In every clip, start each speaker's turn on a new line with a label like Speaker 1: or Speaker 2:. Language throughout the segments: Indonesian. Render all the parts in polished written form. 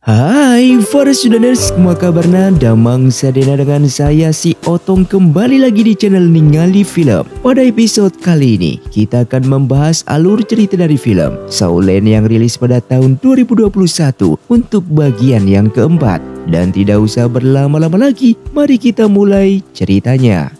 Speaker 1: Hai para studenters, semua kabarnya damang sadena dengan saya si Otong kembali lagi di channel Ningali Film. Pada episode kali ini kita akan membahas alur cerita dari film Shaolin yang rilis pada tahun 2021 untuk bagian yang keempat. Dan tidak usah berlama-lama lagi, mari kita mulai ceritanya.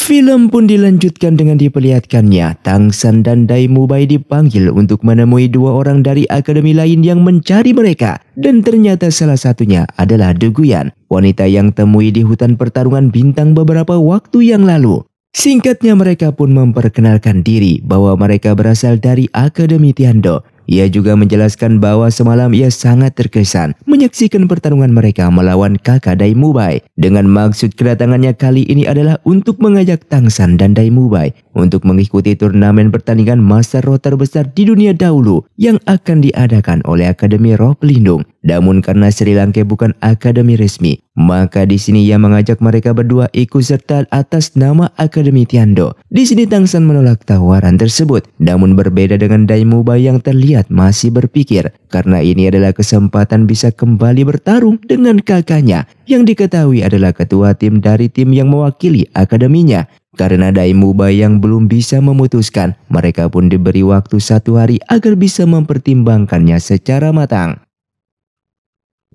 Speaker 1: Film pun dilanjutkan dengan diperlihatkannya Tang San dan Dai Mubai dipanggil untuk menemui dua orang dari akademi lain yang mencari mereka. Dan ternyata salah satunya adalah Du Guyan, wanita yang temui di hutan pertarungan bintang beberapa waktu yang lalu. Singkatnya mereka pun memperkenalkan diri bahwa mereka berasal dari Akademi Tiando. Ia juga menjelaskan bahwa semalam ia sangat terkesan menyaksikan pertarungan mereka melawan kakak Dai Mubai. Dengan maksud kedatangannya kali ini adalah untuk mengajak Tang San dan Dai Mubai untuk mengikuti turnamen pertandingan Master Roh terbesar di dunia dahulu yang akan diadakan oleh Akademi Roh Pelindung. Namun karena Sri Lanka bukan akademi resmi, maka di sini ia mengajak mereka berdua ikut serta atas nama Akademi Tiando. Di sini Tang San menolak tawaran tersebut, namun berbeda dengan Dai Mubai yang terlihat masih berpikir karena ini adalah kesempatan bisa kembali bertarung dengan kakaknya yang diketahui adalah ketua tim dari tim yang mewakili akademinya. Karena Dai Mubai yang belum bisa memutuskan, mereka pun diberi waktu 1 hari agar bisa mempertimbangkannya secara matang.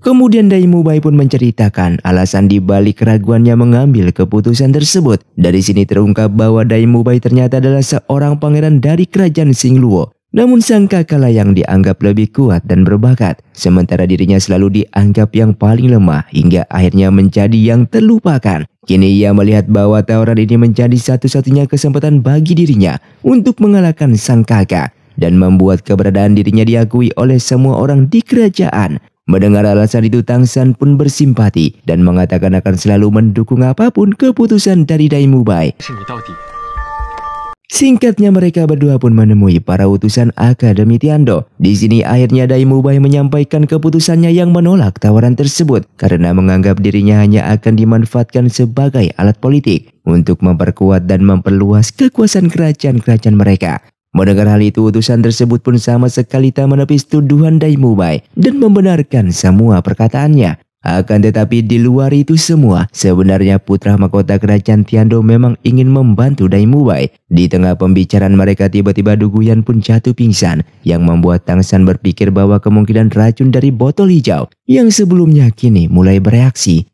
Speaker 1: Kemudian Dai Mubai pun menceritakan alasan di balik keraguannya mengambil keputusan tersebut. Dari sini terungkap bahwa Dai Mubai ternyata adalah seorang pangeran dari kerajaan Xingluo. Namun sang kakaklah yang dianggap lebih kuat dan berbakat, sementara dirinya selalu dianggap yang paling lemah hingga akhirnya menjadi yang terlupakan. Kini ia melihat bahwa tawaran ini menjadi satu-satunya kesempatan bagi dirinya untuk mengalahkan sang kakak dan membuat keberadaan dirinya diakui oleh semua orang di kerajaan. Mendengar alasan itu, Tang San pun bersimpati dan mengatakan akan selalu mendukung apapun keputusan dari Dai Mubai. Singkatnya mereka berdua pun menemui para utusan Akademi Tiando. Di sini akhirnya Dai Mubai menyampaikan keputusannya yang menolak tawaran tersebut karena menganggap dirinya hanya akan dimanfaatkan sebagai alat politik untuk memperkuat dan memperluas kekuasaan kerajaan-kerajaan mereka. Mendengar hal itu, utusan tersebut pun sama sekali tak menepis tuduhan Dai Mubai dan membenarkan semua perkataannya. Akan tetapi di luar itu semua, sebenarnya putra mahkota kerajaan Tiando memang ingin membantu Dai Mubai. Di tengah pembicaraan mereka tiba-tiba Du Guyan pun jatuh pingsan yang membuat Tang San berpikir bahwa kemungkinan racun dari botol hijau yang sebelumnya kini mulai bereaksi.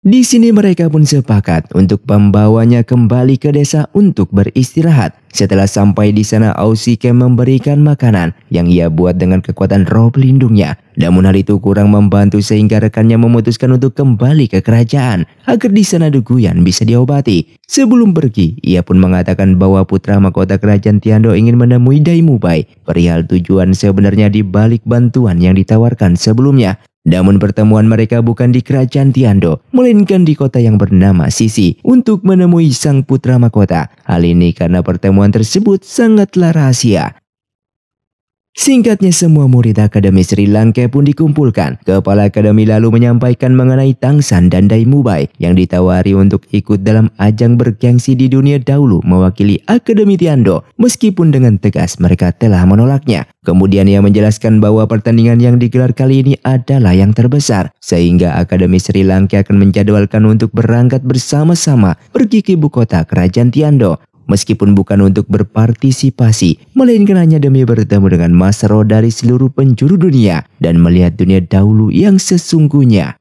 Speaker 1: Di sini mereka pun sepakat untuk membawanya kembali ke desa untuk beristirahat. Setelah sampai di sana, Ausike memberikan makanan yang ia buat dengan kekuatan roh pelindungnya. Namun hal itu kurang membantu sehingga rekannya memutuskan untuk kembali ke kerajaan agar di sana Du Guyan bisa diobati. Sebelum pergi, ia pun mengatakan bahwa putra mahkota kerajaan Tiando ingin menemui Dai Mubai perihal tujuan sebenarnya di balik bantuan yang ditawarkan sebelumnya. Namun pertemuan mereka bukan di kerajaan Tiando, melainkan di kota yang bernama Sisi untuk menemui sang putra mahkota. Hal ini karena pertemuan tersebut sangatlah rahasia. Singkatnya semua murid Akademi Sri Lanka pun dikumpulkan. Kepala Akademi lalu menyampaikan mengenai Tang San dan Dai Mubai yang ditawari untuk ikut dalam ajang bergengsi di dunia dahulu mewakili Akademi Tiando. Meskipun dengan tegas mereka telah menolaknya. Kemudian ia menjelaskan bahwa pertandingan yang digelar kali ini adalah yang terbesar, sehingga Akademi Sri Lanka akan menjadwalkan untuk berangkat bersama-sama pergi ke ibu kota kerajaan Tiando. Meskipun bukan untuk berpartisipasi, melainkan hanya demi bertemu dengan Master Roh dari seluruh penjuru dunia dan melihat dunia dahulu yang sesungguhnya.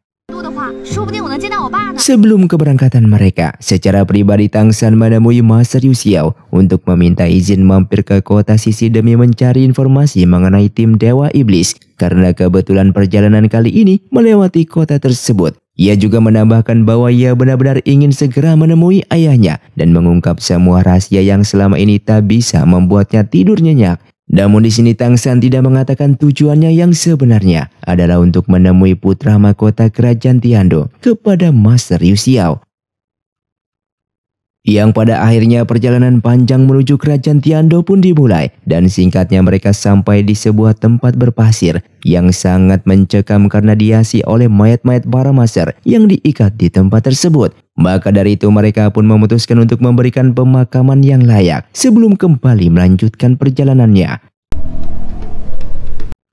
Speaker 1: Sebelum keberangkatan mereka, secara pribadi Tang San menemui Master Yu Xiao untuk meminta izin mampir ke kota Sisi demi mencari informasi mengenai tim Dewa Iblis. Karena kebetulan perjalanan kali ini melewati kota tersebut. Ia juga menambahkan bahwa ia benar-benar ingin segera menemui ayahnya dan mengungkap semua rahasia yang selama ini tak bisa membuatnya tidur nyenyak. Namun di sini Tang San tidak mengatakan tujuannya yang sebenarnya adalah untuk menemui putra mahkota kerajaan Tiando kepada Master Yu Xiao. Yang pada akhirnya perjalanan panjang menuju kerajaan Tiando pun dimulai, dan singkatnya mereka sampai di sebuah tempat berpasir yang sangat mencekam karena dihiasi oleh mayat-mayat para master yang diikat di tempat tersebut. Maka dari itu mereka pun memutuskan untuk memberikan pemakaman yang layak sebelum kembali melanjutkan perjalanannya.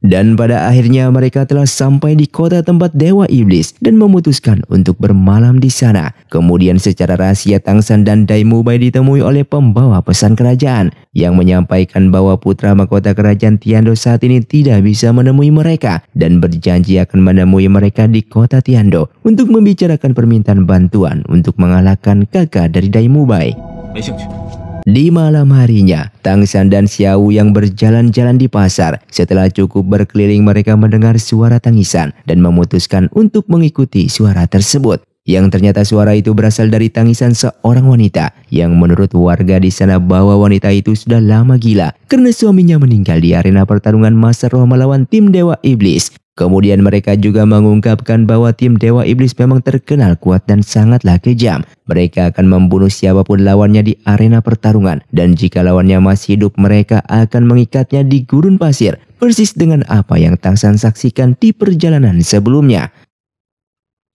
Speaker 1: Dan pada akhirnya mereka telah sampai di kota tempat Dewa Iblis dan memutuskan untuk bermalam di sana. Kemudian secara rahasia Tangsan dan Dai Mubai ditemui oleh pembawa pesan kerajaan yang menyampaikan bahwa putra mahkota kerajaan Tiando saat ini tidak bisa menemui mereka dan berjanji akan menemui mereka di kota Tiando untuk membicarakan permintaan bantuan untuk mengalahkan kakak dari Dai Mubai. Di malam harinya, Tangsan dan Xiao yang berjalan-jalan di pasar. Setelah cukup berkeliling, mereka mendengar suara tangisan dan memutuskan untuk mengikuti suara tersebut. Yang ternyata suara itu berasal dari tangisan seorang wanita yang menurut warga di sana bahwa wanita itu sudah lama gila karena suaminya meninggal di arena pertarungan Master Roh melawan tim Dewa Iblis. Kemudian mereka juga mengungkapkan bahwa tim Dewa Iblis memang terkenal kuat dan sangatlah kejam. Mereka akan membunuh siapapun lawannya di arena pertarungan. Dan jika lawannya masih hidup, mereka akan mengikatnya di gurun pasir. Persis dengan apa yang Tangsan saksikan di perjalanan sebelumnya.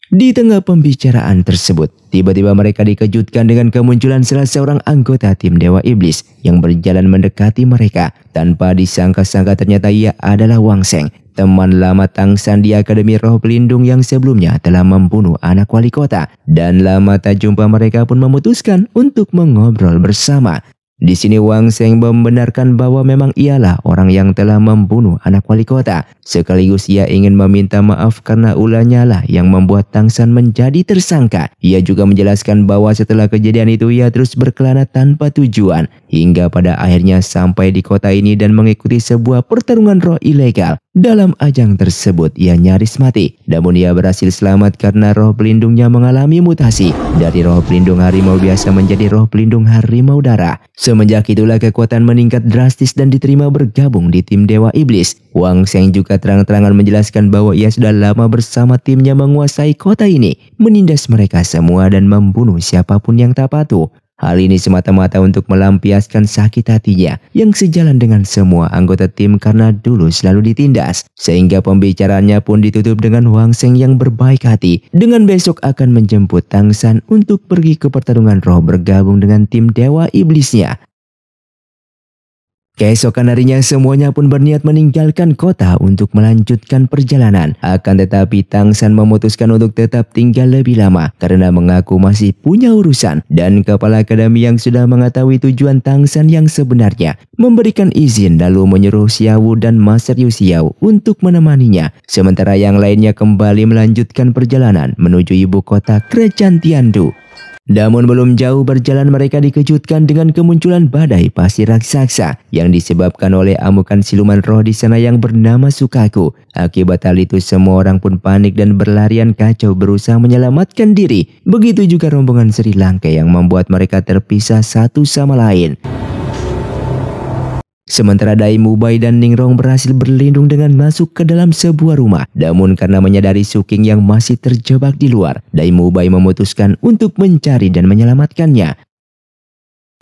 Speaker 1: Di tengah pembicaraan tersebut, tiba-tiba mereka dikejutkan dengan kemunculan salah seorang anggota tim Dewa Iblis yang berjalan mendekati mereka. Tanpa disangka-sangka ternyata ia adalah Wang Sheng, teman lama Tangsan di Akademi Roh Pelindung yang sebelumnya telah membunuh anak wali kota. Dan lama tak jumpa mereka pun memutuskan untuk mengobrol bersama. Di sini Wang Sheng membenarkan bahwa memang ialah orang yang telah membunuh anak wali kota. Sekaligus ia ingin meminta maaf karena ulahnya lah yang membuat Tangsan menjadi tersangka. Ia juga menjelaskan bahwa setelah kejadian itu ia terus berkelana tanpa tujuan. Hingga pada akhirnya sampai di kota ini dan mengikuti sebuah pertarungan roh ilegal. Dalam ajang tersebut ia nyaris mati. Namun ia berhasil selamat karena roh pelindungnya mengalami mutasi. Dari roh pelindung harimau biasa menjadi roh pelindung harimau darah. Semenjak itulah kekuatan meningkat drastis dan diterima bergabung di tim Dewa Iblis. Wang Sheng juga terang-terangan menjelaskan bahwa ia sudah lama bersama timnya menguasai kota ini, menindas mereka semua dan membunuh siapapun yang tak patuh. Hal ini semata-mata untuk melampiaskan sakit hatinya yang sejalan dengan semua anggota tim karena dulu selalu ditindas. Sehingga pembicaraannya pun ditutup dengan Wang Sheng yang berbaik hati dengan besok akan menjemput Tangsan untuk pergi ke pertarungan roh bergabung dengan tim Dewa Iblisnya. Keesokan harinya semuanya pun berniat meninggalkan kota untuk melanjutkan perjalanan. Akan tetapi Tangsan memutuskan untuk tetap tinggal lebih lama karena mengaku masih punya urusan. Dan kepala akademi yang sudah mengetahui tujuan Tangsan yang sebenarnya memberikan izin lalu menyuruh Xiao dan Master Yu Xiao untuk menemaninya. Sementara yang lainnya kembali melanjutkan perjalanan menuju ibu kota kerajaan Tiandu. Namun belum jauh berjalan mereka dikejutkan dengan kemunculan badai pasir raksasa yang disebabkan oleh amukan siluman roh di sana yang bernama Sukaku. Akibat hal itu semua orang pun panik dan berlarian kacau berusaha menyelamatkan diri. Begitu juga rombongan Sri Lanka yang membuat mereka terpisah satu sama lain. Sementara Dai Mubai dan Ningrong berhasil berlindung dengan masuk ke dalam sebuah rumah. Namun karena menyadari Suking yang masih terjebak di luar, Dai Mubai memutuskan untuk mencari dan menyelamatkannya.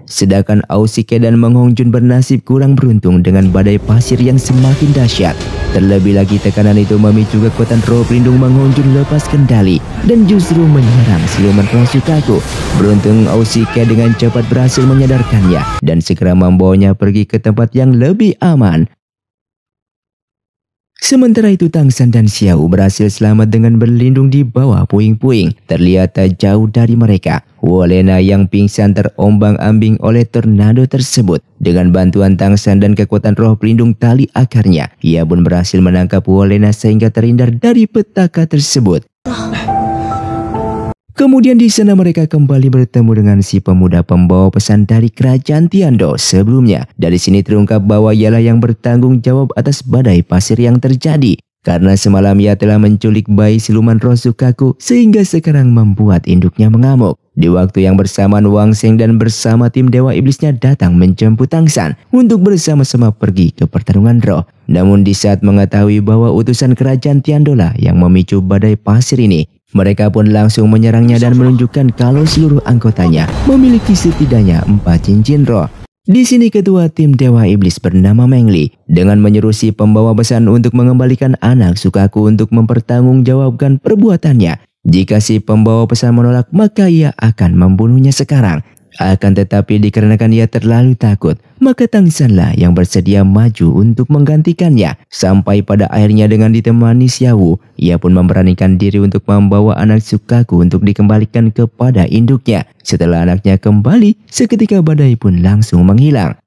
Speaker 1: Sedangkan Ausike dan Meng Hongjun bernasib kurang beruntung dengan badai pasir yang semakin dahsyat. Terlebih lagi tekanan itu memicu kekuatan roh pelindung Meng Hongjun lepas kendali dan justru menyerang siluman roh Sukaku. Beruntung Ausike dengan cepat berhasil menyadarkannya dan segera membawanya pergi ke tempat yang lebih aman. Sementara itu Tangsan dan Xiao berhasil selamat dengan berlindung di bawah puing-puing. Terlihat tak jauh dari mereka Wolena yang pingsan terombang-ambing oleh tornado tersebut. Dengan bantuan Tangsan dan kekuatan roh pelindung tali akarnya, ia pun berhasil menangkap Wolena sehingga terhindar dari petaka tersebut. Kemudian di sana mereka kembali bertemu dengan si pemuda pembawa pesan dari kerajaan Tiando sebelumnya. Dari sini terungkap bahwa ialah yang bertanggung jawab atas badai pasir yang terjadi. Karena semalam ia telah menculik bayi siluman roh Sukaku sehingga sekarang membuat induknya mengamuk. Di waktu yang bersamaan Wang Sheng dan bersama tim Dewa Iblisnya datang menjemput Tangsan untuk bersama-sama pergi ke pertarungan roh. Namun di saat mengetahui bahwa utusan kerajaan Tiando lah yang memicu badai pasir ini, Mereka pun langsung menyerangnya dan menunjukkan kalau seluruh anggotanya memiliki setidaknya 4 cincin roh. Di sini ketua tim Dewa Iblis bernama Mengli dengan menyuruh si pembawa pesan untuk mengembalikan anak Sukaku untuk mempertanggungjawabkan perbuatannya. Jika si pembawa pesan menolak, maka ia akan membunuhnya sekarang. Akan tetapi dikarenakan ia terlalu takut, maka Tangsanlah yang bersedia maju untuk menggantikannya. Sampai pada akhirnya dengan ditemani Xiaowu, ia pun memberanikan diri untuk membawa anak Sukaku untuk dikembalikan kepada induknya. Setelah anaknya kembali, seketika badai pun langsung menghilang.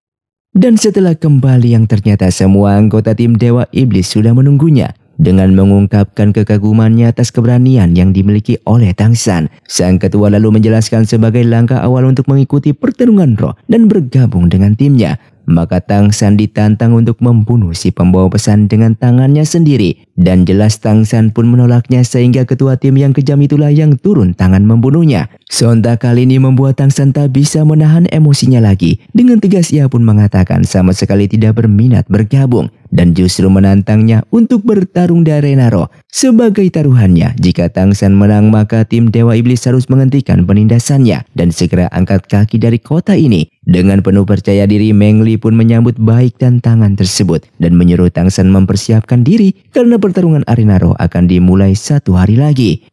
Speaker 1: Dan setelah kembali yang ternyata semua anggota tim Dewa Iblis sudah menunggunya. Dengan mengungkapkan kekagumannya atas keberanian yang dimiliki oleh Tangsan, sang ketua lalu menjelaskan sebagai langkah awal untuk mengikuti pertarungan roh dan bergabung dengan timnya. Maka Tangsan ditantang untuk membunuh si pembawa pesan dengan tangannya sendiri. Dan jelas Tangsan pun menolaknya sehingga ketua tim yang kejam itulah yang turun tangan membunuhnya. Sontak kali ini membuat Tangsan tak bisa menahan emosinya lagi. Dengan tegas ia pun mengatakan sama sekali tidak berminat bergabung. Dan justru menantangnya untuk bertarung di arena roh. Sebagai taruhannya, jika Tangsan menang maka tim Dewa Iblis harus menghentikan penindasannya dan segera angkat kaki dari kota ini. Dengan penuh percaya diri, Mengli pun menyambut baik tantangan tersebut dan menyuruh Tangsan mempersiapkan diri karena pertarungan arena roh akan dimulai 1 hari lagi.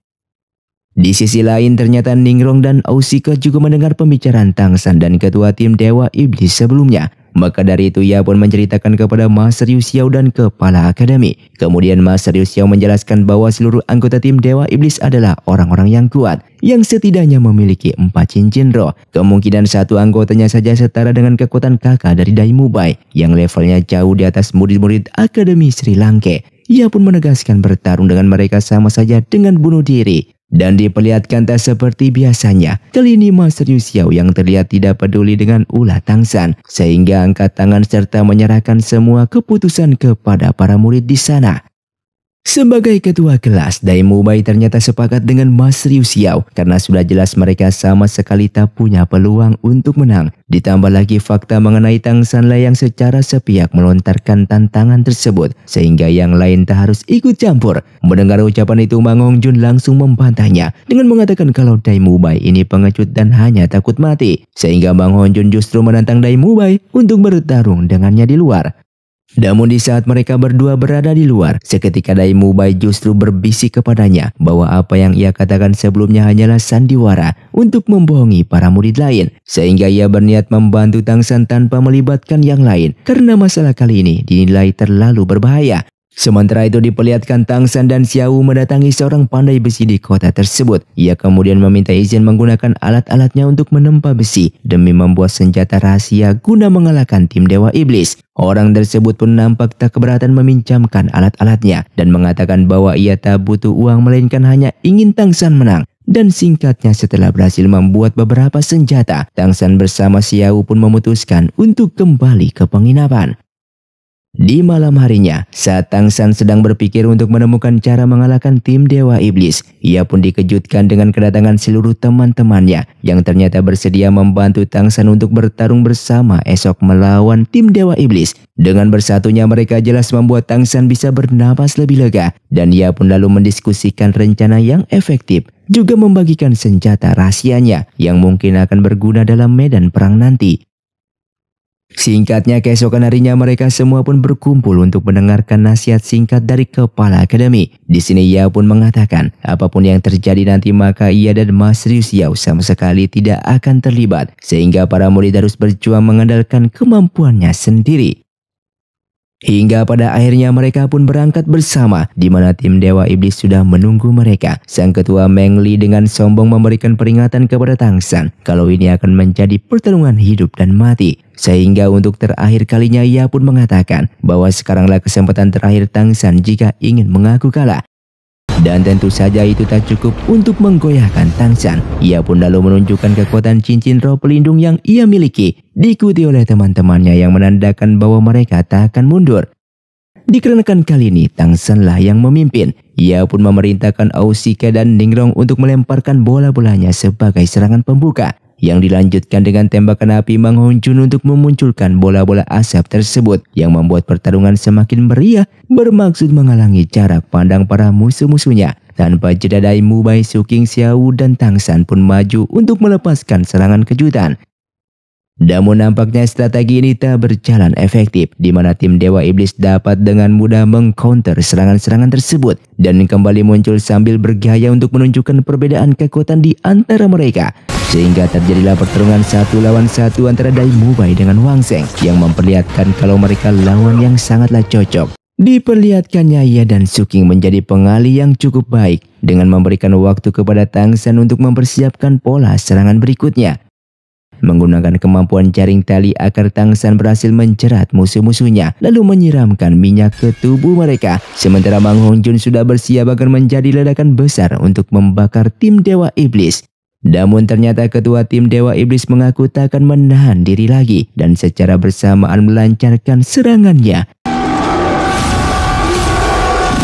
Speaker 1: Di sisi lain ternyata Ningrong dan Ausika juga mendengar pembicaraan Tangsan dan ketua tim Dewa Iblis sebelumnya. Maka dari itu ia pun menceritakan kepada Master Yu Xiao dan kepala akademi. Kemudian Master Yu Xiao menjelaskan bahwa seluruh anggota tim Dewa Iblis adalah orang-orang yang kuat, yang setidaknya memiliki 4 cincin roh. Kemungkinan satu anggotanya saja setara dengan kekuatan kakak dari Dai Mubai, yang levelnya jauh di atas murid-murid Akademi Sri Langke. Ia pun menegaskan bertarung dengan mereka sama saja dengan bunuh diri. Dan diperlihatkan tak seperti biasanya. Kali ini Master Yu Xiao yang terlihat tidak peduli dengan ulah Tangsan, sehingga angkat tangan serta menyerahkan semua keputusan kepada para murid di sana. Sebagai ketua kelas, Dai Mubai ternyata sepakat dengan Master Yu Xiao karena sudah jelas mereka sama sekali tak punya peluang untuk menang. Ditambah lagi fakta mengenai Tangsanlah yang secara sepihak melontarkan tantangan tersebut sehingga yang lain tak harus ikut campur. Mendengar ucapan itu, Mang Hongjun langsung membantahnya dengan mengatakan kalau Dai Mubai ini pengecut dan hanya takut mati. Sehingga Mang Hongjun justru menantang Dai Mubai untuk bertarung dengannya di luar. Namun di saat mereka berdua berada di luar, seketika Dai Mubai justru berbisik kepadanya bahwa apa yang ia katakan sebelumnya hanyalah sandiwara untuk membohongi para murid lain. Sehingga ia berniat membantu Tangsan tanpa melibatkan yang lain karena masalah kali ini dinilai terlalu berbahaya. Sementara itu diperlihatkan Tangsan dan Xiaowu mendatangi seorang pandai besi di kota tersebut. Ia kemudian meminta izin menggunakan alat-alatnya untuk menempa besi demi membuat senjata rahasia guna mengalahkan tim Dewa Iblis. Orang tersebut pun nampak tak keberatan meminjamkan alat-alatnya dan mengatakan bahwa ia tak butuh uang melainkan hanya ingin Tangsan menang. Dan singkatnya setelah berhasil membuat beberapa senjata, Tangsan bersama Xiaowu pun memutuskan untuk kembali ke penginapan. Di malam harinya, saat Tangsan sedang berpikir untuk menemukan cara mengalahkan tim Dewa Iblis, ia pun dikejutkan dengan kedatangan seluruh teman-temannya yang ternyata bersedia membantu Tangsan untuk bertarung bersama esok melawan tim Dewa Iblis. Dengan bersatunya mereka jelas membuat Tangsan bisa bernapas lebih lega dan ia pun lalu mendiskusikan rencana yang efektif, juga membagikan senjata rahasianya yang mungkin akan berguna dalam medan perang nanti. Singkatnya keesokan harinya mereka semua pun berkumpul untuk mendengarkan nasihat singkat dari kepala akademi. Di sini ia pun mengatakan apapun yang terjadi nanti maka ia dan Mas Ryu Xiao sama sekali tidak akan terlibat sehingga para murid harus berjuang mengandalkan kemampuannya sendiri. Hingga pada akhirnya mereka pun berangkat bersama di mana tim Dewa Iblis sudah menunggu mereka. Sang ketua Mengli dengan sombong memberikan peringatan kepada Tangsan kalau ini akan menjadi pertarungan hidup dan mati. Sehingga untuk terakhir kalinya ia pun mengatakan bahwa sekaranglah kesempatan terakhir Tangsan jika ingin mengaku kalah. Dan tentu saja itu tak cukup untuk menggoyahkan Tangsan. Ia pun lalu menunjukkan kekuatan cincin roh pelindung yang ia miliki, diikuti oleh teman-temannya yang menandakan bahwa mereka tak akan mundur. Dikarenakan kali ini Tangsanlah yang memimpin, ia pun memerintahkan Ausika dan Ningrong untuk melemparkan bola-bolanya sebagai serangan pembuka, yang dilanjutkan dengan tembakan api Mang Hongjun untuk memunculkan bola-bola asap tersebut yang membuat pertarungan semakin meriah, bermaksud menghalangi jarak pandang para musuh-musuhnya. Tanpa jeda Dai Mubai, Su King Xiao dan Tang San pun maju untuk melepaskan serangan kejutan. Namun nampaknya strategi ini tak berjalan efektif, di mana tim Dewa Iblis dapat dengan mudah mengcounter serangan-serangan tersebut dan kembali muncul sambil bergaya untuk menunjukkan perbedaan kekuatan di antara mereka. Sehingga terjadilah pertarungan 1 lawan 1 antara Dai Mubai dengan Wang Zheng yang memperlihatkan kalau mereka lawan yang sangatlah cocok. Diperlihatkannya ia dan Su King menjadi pengali yang cukup baik dengan memberikan waktu kepada Tang San untuk mempersiapkan pola serangan berikutnya. Menggunakan kemampuan jaring tali akar, Tang San berhasil menjerat musuh-musuhnya lalu menyiramkan minyak ke tubuh mereka. Sementara Mang Hongjun sudah bersiap akan menjadi ledakan besar untuk membakar tim Dewa Iblis. Namun ternyata ketua tim Dewa Iblis mengaku tak akan menahan diri lagi dan secara bersamaan melancarkan serangannya.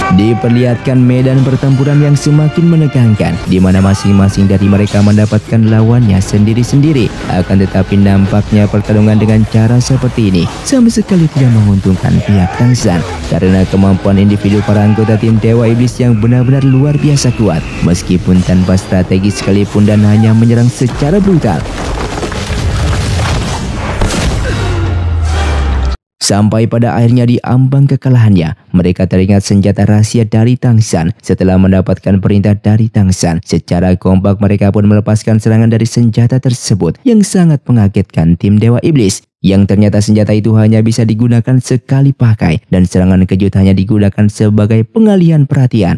Speaker 1: Diperlihatkan medan pertempuran yang semakin menegangkan, di mana masing-masing dari mereka mendapatkan lawannya sendiri-sendiri. Akan tetapi nampaknya pertarungan dengan cara seperti ini sama sekali tidak menguntungkan pihak Tang San, karena kemampuan individu para anggota tim Dewa Iblis yang benar-benar luar biasa kuat, meskipun tanpa strategi sekalipun dan hanya menyerang secara brutal. Sampai pada akhirnya di ambang kekalahannya, mereka teringat senjata rahasia dari Tang San. Setelah mendapatkan perintah dari Tang San, secara kompak mereka pun melepaskan serangan dari senjata tersebut yang sangat mengagetkan tim Dewa Iblis. Yang ternyata senjata itu hanya bisa digunakan sekali pakai dan serangan kejut hanya digunakan sebagai pengalihan perhatian.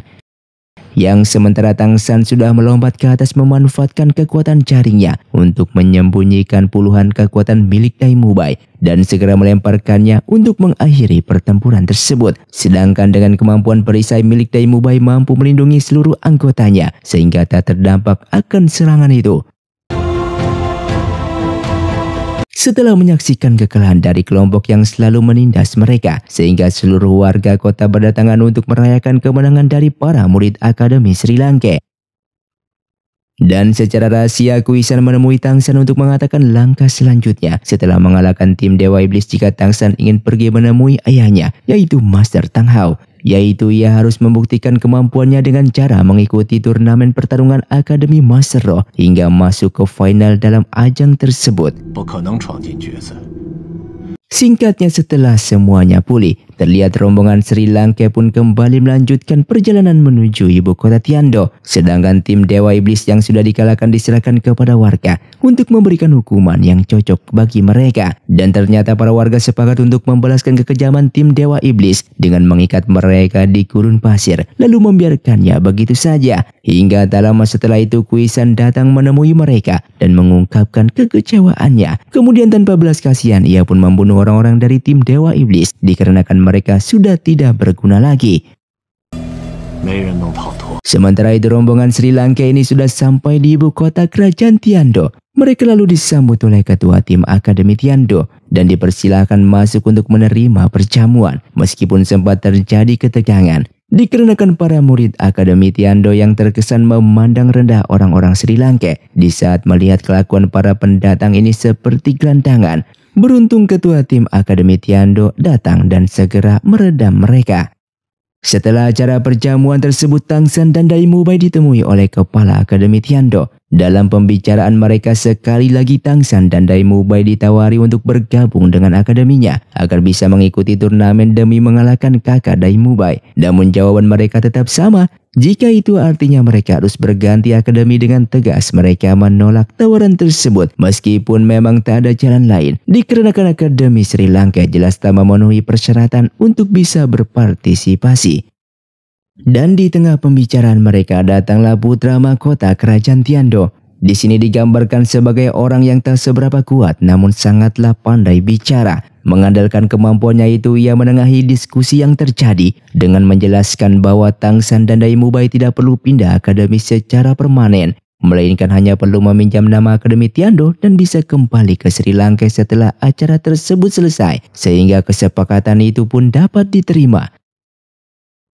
Speaker 1: Yang sementara Tang San sudah melompat ke atas memanfaatkan kekuatan jaringnya untuk menyembunyikan puluhan kekuatan milik Dai Mubai dan segera melemparkannya untuk mengakhiri pertempuran tersebut. Sedangkan dengan kemampuan perisai milik Dai Mubai mampu melindungi seluruh anggotanya sehingga tak terdampak akan serangan itu. Setelah menyaksikan kekalahan dari kelompok yang selalu menindas mereka, sehingga seluruh warga kota berdatangan untuk merayakan kemenangan dari para murid Akademi Sri Lanka. Dan secara rahasia Kuisan menemui Tang San untuk mengatakan langkah selanjutnya setelah mengalahkan tim Dewa Iblis jika Tang San ingin pergi menemui ayahnya, yaitu Master Tang Hao. Yaitu ia harus membuktikan kemampuannya dengan cara mengikuti turnamen pertarungan Akademi Master Roh hingga masuk ke final dalam ajang tersebut. Singkatnya, setelah semuanya pulih, terlihat rombongan Sri Lanka pun kembali melanjutkan perjalanan menuju ibu kota Tiando. Sedangkan tim Dewa Iblis yang sudah dikalahkan diserahkan kepada warga untuk memberikan hukuman yang cocok bagi mereka. Dan ternyata para warga sepakat untuk membalaskan kekejaman tim Dewa Iblis dengan mengikat mereka di gurun pasir, lalu membiarkannya begitu saja. Hingga tak lama setelah itu Kuisan datang menemui mereka dan mengungkapkan kekecewaannya. Kemudian tanpa belas kasihan ia pun membunuh orang-orang dari tim Dewa Iblis dikarenakan mereka sudah tidak berguna lagi. Sementara itu rombongan Sri Lanka ini sudah sampai di ibu kota kerajaan Tiando. Mereka lalu disambut oleh ketua tim Akademi Tiando dan dipersilahkan masuk untuk menerima perjamuan meskipun sempat terjadi ketegangan. Dikarenakan para murid Akademi Tiando yang terkesan memandang rendah orang-orang Sri Lanka di saat melihat kelakuan para pendatang ini seperti gelandangan. Beruntung ketua tim Akademi Tiando datang dan segera meredam mereka. Setelah acara perjamuan tersebut, Tang San dan Dai Mubai ditemui oleh kepala Akademi Tiando. Dalam pembicaraan mereka sekali lagi Tang San dan Dai Mubai ditawari untuk bergabung dengan akademinya agar bisa mengikuti turnamen demi mengalahkan kakak Dai Mubai. Namun jawaban mereka tetap sama. Jika itu artinya mereka harus berganti akademi, dengan tegas mereka menolak tawaran tersebut meskipun memang tak ada jalan lain. Dikarenakan Akademi Sri Lanka jelas tak memenuhi persyaratan untuk bisa berpartisipasi. Dan di tengah pembicaraan mereka datanglah putra mahkota kerajaan Tiando. Di sini digambarkan sebagai orang yang tak seberapa kuat namun sangatlah pandai bicara. Mengandalkan kemampuannya itu ia menengahi diskusi yang terjadi dengan menjelaskan bahwa Tang San dan Dai Mubai tidak perlu pindah akademi secara permanen, melainkan hanya perlu meminjam nama Akademi Tiando dan bisa kembali ke Sri Lanka setelah acara tersebut selesai, sehingga kesepakatan itu pun dapat diterima.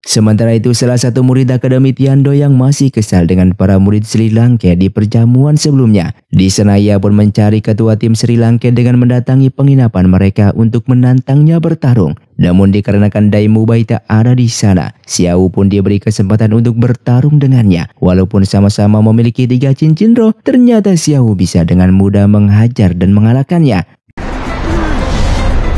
Speaker 1: Sementara itu, salah satu murid Akademi Tiando yang masih kesal dengan para murid Sri Lanka di perjamuan sebelumnya. Di sana ia pun mencari ketua tim Sri Lanka dengan mendatangi penginapan mereka untuk menantangnya bertarung. Namun dikarenakan Dai Mubai tak ada di sana, Xiao pun diberi kesempatan untuk bertarung dengannya. Walaupun sama-sama memiliki 3 cincin roh, ternyata Xiao bisa dengan mudah menghajar dan mengalahkannya.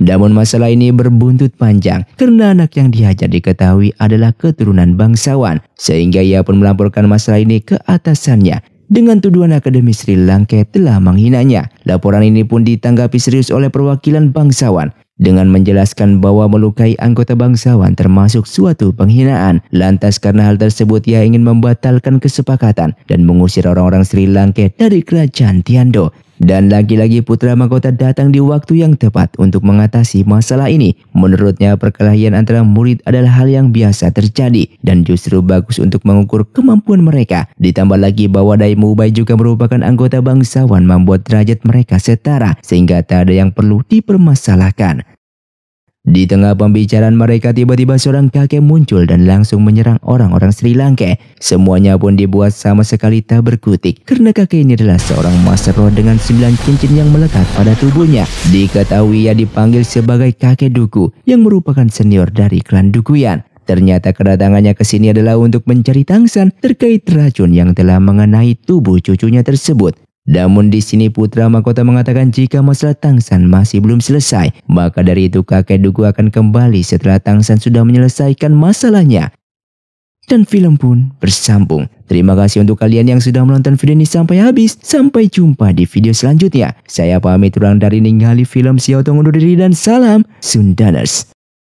Speaker 1: Namun masalah ini berbuntut panjang karena anak yang dihajar diketahui adalah keturunan bangsawan, sehingga ia pun melaporkan masalah ini ke atasannya dengan tuduhan Akademi Sri Lanka telah menghinanya. Laporan ini pun ditanggapi serius oleh perwakilan bangsawan dengan menjelaskan bahwa melukai anggota bangsawan termasuk suatu penghinaan. Lantas karena hal tersebut ia ingin membatalkan kesepakatan dan mengusir orang-orang Sri Lanka dari kerajaan Tiando. Dan lagi-lagi putra mahkota datang di waktu yang tepat untuk mengatasi masalah ini. Menurutnya perkelahian antara murid adalah hal yang biasa terjadi dan justru bagus untuk mengukur kemampuan mereka. Ditambah lagi bahwa Dai Mubai juga merupakan anggota bangsawan membuat derajat mereka setara sehingga tak ada yang perlu dipermasalahkan. Di tengah pembicaraan mereka tiba-tiba seorang kakek muncul dan langsung menyerang orang-orang Sri Lanka. Semuanya pun dibuat sama sekali tak berkutik karena kakek ini adalah seorang master roh dengan 9 cincin yang melekat pada tubuhnya. Diketahui ia dipanggil sebagai kakek Duku yang merupakan senior dari klan Dukuyan. Ternyata kedatangannya ke sini adalah untuk mencari tangsan terkait racun yang telah mengenai tubuh cucunya tersebut. Namun di sini putra mahkota mengatakan jika masalah tangsan masih belum selesai, maka dari itu kakek Duku akan kembali setelah tangsan sudah menyelesaikan masalahnya. Dan film pun bersambung. Terima kasih untuk kalian yang sudah menonton video ini sampai habis. Sampai jumpa di video selanjutnya. Saya pamit, kurang dari ningali film Xiao Tong undur diri dan salam Sundaners.